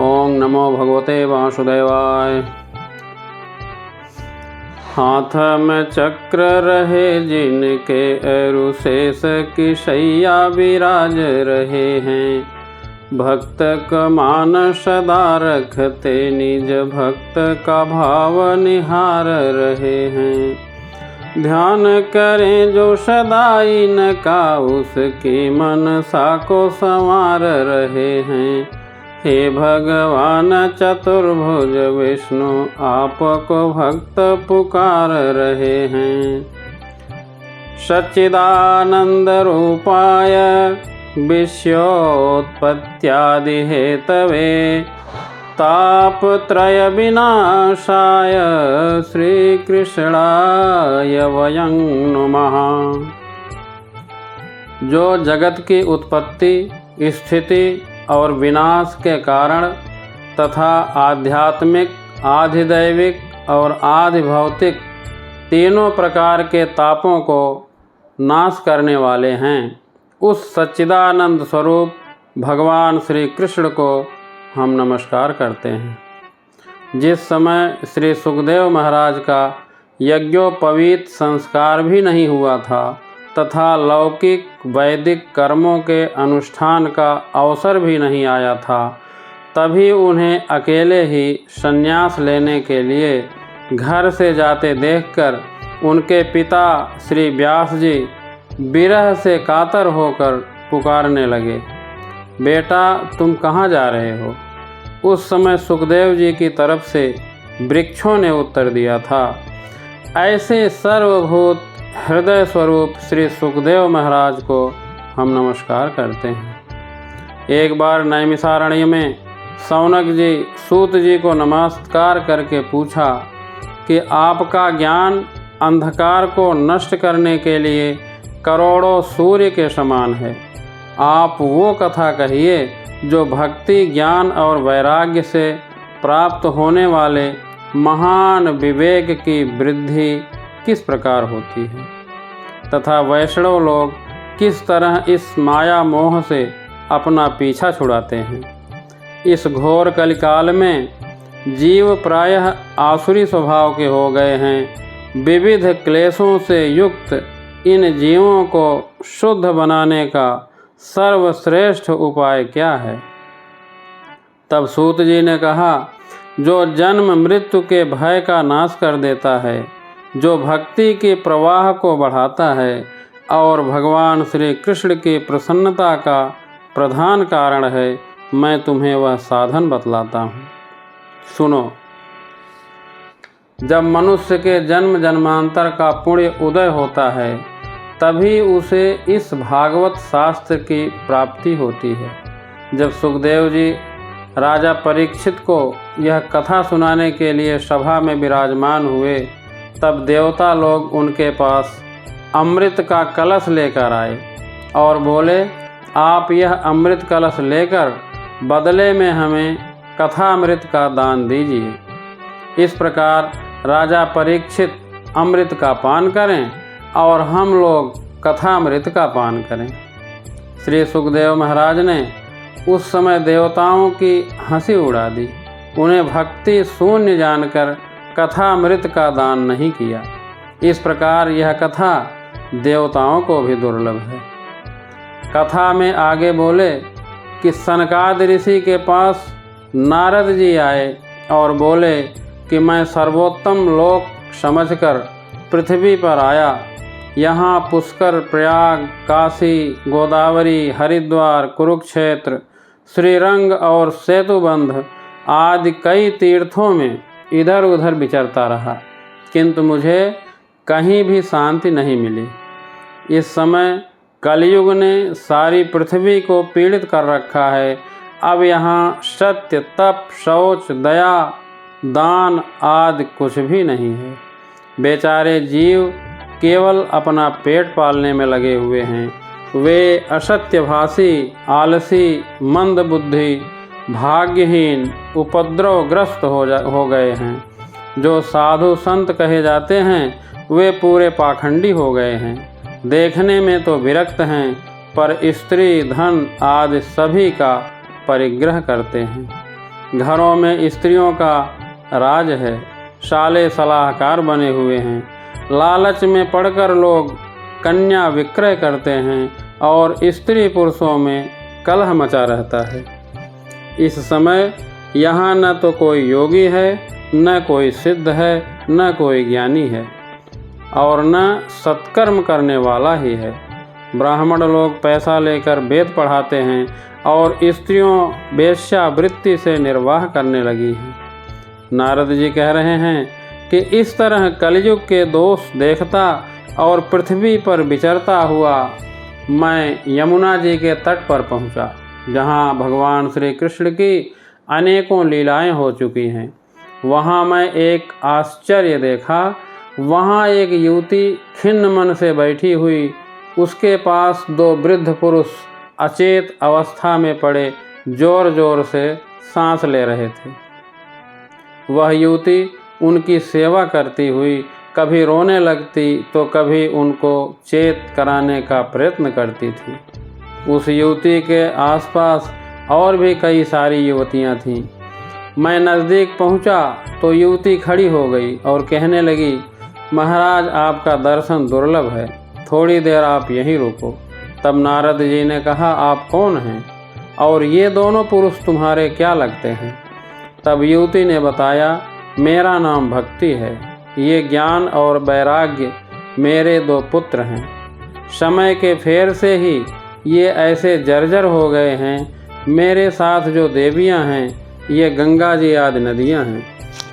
ओम नमो भगवते वासुदेवाय। हाथ में चक्र रहे जिनके अरु शेष की शैया विराज रहे हैं। भक्त का मान सदा रखते निज भक्त का भाव निहार रहे हैं। ध्यान करें जो सदा इनका उसकी मनसा को संवार रहे हैं। हे भगवान चतुर्भुज विष्णु आपको भक्त पुकार रहे हैं। सच्चिदानंद रूपाय विश्वोत्पत्त्यादि हेतवे तापत्रय विनाशाय श्री कृष्णाय वयं नमः। जो जगत की उत्पत्ति, स्थिति और विनाश के कारण तथा आध्यात्मिक, आधिदैविक और आधिभौतिक तीनों प्रकार के तापों को नाश करने वाले हैं, उस सच्चिदानंद स्वरूप भगवान श्री कृष्ण को हम नमस्कार करते हैं। जिस समय श्री सुखदेव महाराज का यज्ञोपवीत संस्कार भी नहीं हुआ था तथा लौकिक वैदिक कर्मों के अनुष्ठान का अवसर भी नहीं आया था, तभी उन्हें अकेले ही संन्यास लेने के लिए घर से जाते देखकर उनके पिता श्री व्यास जी विरह से कातर होकर पुकारने लगे, बेटा तुम कहाँ जा रहे हो? उस समय सुखदेव जी की तरफ से वृक्षों ने उत्तर दिया था। ऐसे सर्वभूत हृदय स्वरूप श्री सुखदेव महाराज को हम नमस्कार करते हैं। एक बार नैमिषारण्य में शौनक जी सूत जी को नमस्कार करके पूछा कि आपका ज्ञान अंधकार को नष्ट करने के लिए करोड़ों सूर्य के समान है। आप वो कथा कहिए जो भक्ति, ज्ञान और वैराग्य से प्राप्त होने वाले महान विवेक की वृद्धि किस प्रकार होती है तथा वैष्णव लोग किस तरह इस माया मोह से अपना पीछा छुड़ाते हैं। इस घोर कलिकाल में जीव प्रायः आसुरी स्वभाव के हो गए हैं। विविध क्लेशों से युक्त इन जीवों को शुद्ध बनाने का सर्वश्रेष्ठ उपाय क्या है? तब सूत जी ने कहा, जो जन्म मृत्यु के भय का नाश कर देता है, जो भक्ति के प्रवाह को बढ़ाता है और भगवान श्री कृष्ण की प्रसन्नता का प्रधान कारण है, मैं तुम्हें वह साधन बतलाता हूँ। सुनो। जब मनुष्य के जन्म जन्मांतर का पुण्य उदय होता है, तभी उसे इस भागवत शास्त्र की प्राप्ति होती है। जब सुखदेव जी राजा परीक्षित को यह कथा सुनाने के लिए सभा में विराजमान हुए, तब देवता लोग उनके पास अमृत का कलश लेकर आए और बोले, आप यह अमृत कलश लेकर बदले में हमें कथामृत का दान दीजिए। इस प्रकार राजा परीक्षित अमृत का पान करें और हम लोग कथामृत का पान करें। श्री सुखदेव महाराज ने उस समय देवताओं की हंसी उड़ा दी। उन्हें भक्ति शून्य जानकर कथामृत का दान नहीं किया। इस प्रकार यह कथा देवताओं को भी दुर्लभ है। कथा में आगे बोले कि सनकादि ऋषि के पास नारद जी आए और बोले कि मैं सर्वोत्तम लोक समझकर पृथ्वी पर आया। यहाँ पुष्कर, प्रयाग, काशी, गोदावरी, हरिद्वार, कुरुक्षेत्र, श्रीरंग और सेतुबंध आदि कई तीर्थों में इधर उधर विचरता रहा, किंतु मुझे कहीं भी शांति नहीं मिली। इस समय कलयुग ने सारी पृथ्वी को पीड़ित कर रखा है। अब यहाँ सत्य, तप, शौच, दया, दान आदि कुछ भी नहीं है। बेचारे जीव केवल अपना पेट पालने में लगे हुए हैं। वे असत्यभाषी, आलसी, मंदबुद्धि, भाग्यहीन, उपद्रवग्रस्त हो गए हैं। जो साधु संत कहे जाते हैं वे पूरे पाखंडी हो गए हैं। देखने में तो विरक्त हैं, पर स्त्री, धन आदि सभी का परिग्रह करते हैं। घरों में स्त्रियों का राज है, साले सलाहकार बने हुए हैं। लालच में पड़कर लोग कन्या विक्रय करते हैं और स्त्री पुरुषों में कलह मचा रहता है। इस समय यहाँ न तो कोई योगी है, न कोई सिद्ध है, न कोई ज्ञानी है, और न सत्कर्म करने वाला ही है। ब्राह्मण लोग पैसा लेकर वेद पढ़ाते हैं और स्त्रियों वेश्यावृत्ति से निर्वाह करने लगी हैं। नारद जी कह रहे हैं कि इस तरह कलयुग के दोष देखता और पृथ्वी पर विचरता हुआ मैं यमुना जी के तट पर पहुंचा, जहां भगवान श्री कृष्ण की अनेकों लीलाएं हो चुकी हैं। वहां मैं एक आश्चर्य देखा। वहां एक युवती खिन्न मन से बैठी हुई, उसके पास दो वृद्ध पुरुष अचेत अवस्था में पड़े जोर जोर से सांस ले रहे थे। वह युवती उनकी सेवा करती हुई कभी रोने लगती तो कभी उनको चेत कराने का प्रयत्न करती थी। उस युवती के आसपास और भी कई सारी युवतियां थीं। मैं नज़दीक पहुंचा तो युवती खड़ी हो गई और कहने लगी, महाराज आपका दर्शन दुर्लभ है, थोड़ी देर आप यहीं रुको। तब नारद जी ने कहा, आप कौन हैं और ये दोनों पुरुष तुम्हारे क्या लगते हैं? तब युवती ने बताया, मेरा नाम भक्ति है, ये ज्ञान और वैराग्य मेरे दो पुत्र हैं। समय के फेर से ही ये ऐसे जर्जर हो गए हैं। मेरे साथ जो देवियां हैं, ये गंगा जी आदि नदियां हैं,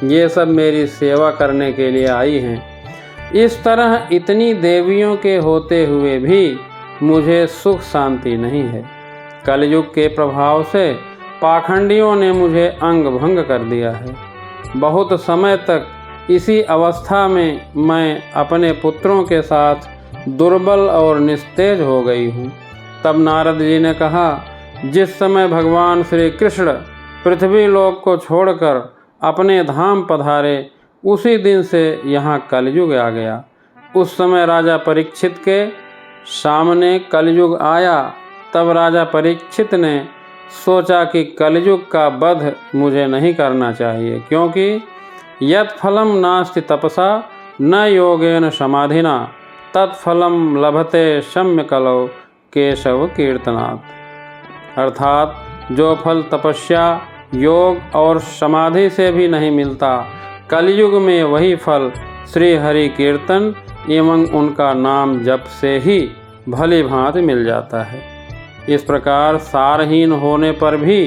ये सब मेरी सेवा करने के लिए आई हैं। इस तरह इतनी देवियों के होते हुए भी मुझे सुख शांति नहीं है। कलयुग के प्रभाव से पाखंडियों ने मुझे अंग भंग कर दिया है। बहुत समय तक इसी अवस्था में मैं अपने पुत्रों के साथ दुर्बल और निस्तेज हो गई हूँ। तब नारद जी ने कहा, जिस समय भगवान श्री कृष्ण पृथ्वी लोक को छोड़कर अपने धाम पधारे, उसी दिन से यहाँ कलयुग आ गया। उस समय राजा परीक्षित के सामने कलयुग आया। तब राजा परीक्षित ने सोचा कि कलयुग का वध मुझे नहीं करना चाहिए, क्योंकि यत् फलम नास्ति तपसा न योगेन समाधिना तत्फलम लभते शम्य कलौ केशव कीर्तनात्। अर्थात जो फल तपस्या, योग और समाधि से भी नहीं मिलता, कलयुग में वही फल श्री हरि कीर्तन एवं उनका नाम जप से ही भली भांति मिल जाता है। इस प्रकार सारहीन होने पर भी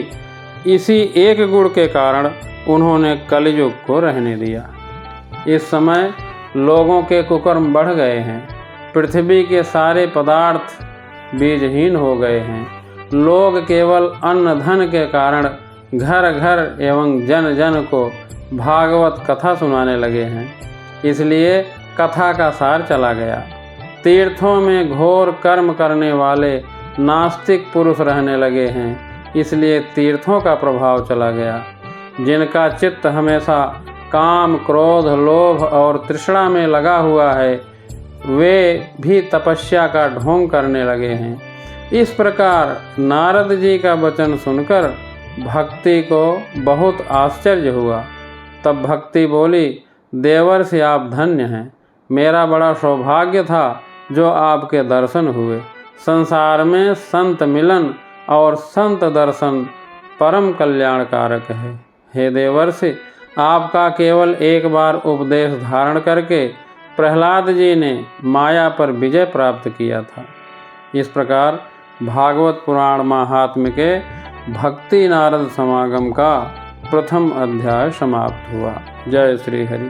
इसी एक गुण के कारण उन्होंने कलयुग को रहने दिया। इस समय लोगों के कुकर्म बढ़ गए हैं। पृथ्वी के सारे पदार्थ बीजहीन हो गए हैं। लोग केवल अन्न धन के कारण घर घर एवं जन जन को भागवत कथा सुनाने लगे हैं। इसलिए कथा का सार चला गया। तीर्थों में घोर कर्म करने वाले नास्तिक पुरुष रहने लगे हैं, इसलिए तीर्थों का प्रभाव चला गया। जिनका चित्त हमेशा काम, क्रोध, लोभ और तृष्णा में लगा हुआ है, वे भी तपस्या का ढोंग करने लगे हैं। इस प्रकार नारद जी का वचन सुनकर भक्ति को बहुत आश्चर्य हुआ। तब भक्ति बोली, देवर्षि आप धन्य हैं। मेरा बड़ा सौभाग्य था जो आपके दर्शन हुए। संसार में संत मिलन और संत दर्शन परम कल्याणकारक है। हे देवर्षि, आपका केवल एक बार उपदेश धारण करके प्रहलाद जी ने माया पर विजय प्राप्त किया था। इस प्रकार भागवत पुराण महात्म्य के भक्ति नारद समागम का प्रथम अध्याय समाप्त हुआ। जय श्री हरि।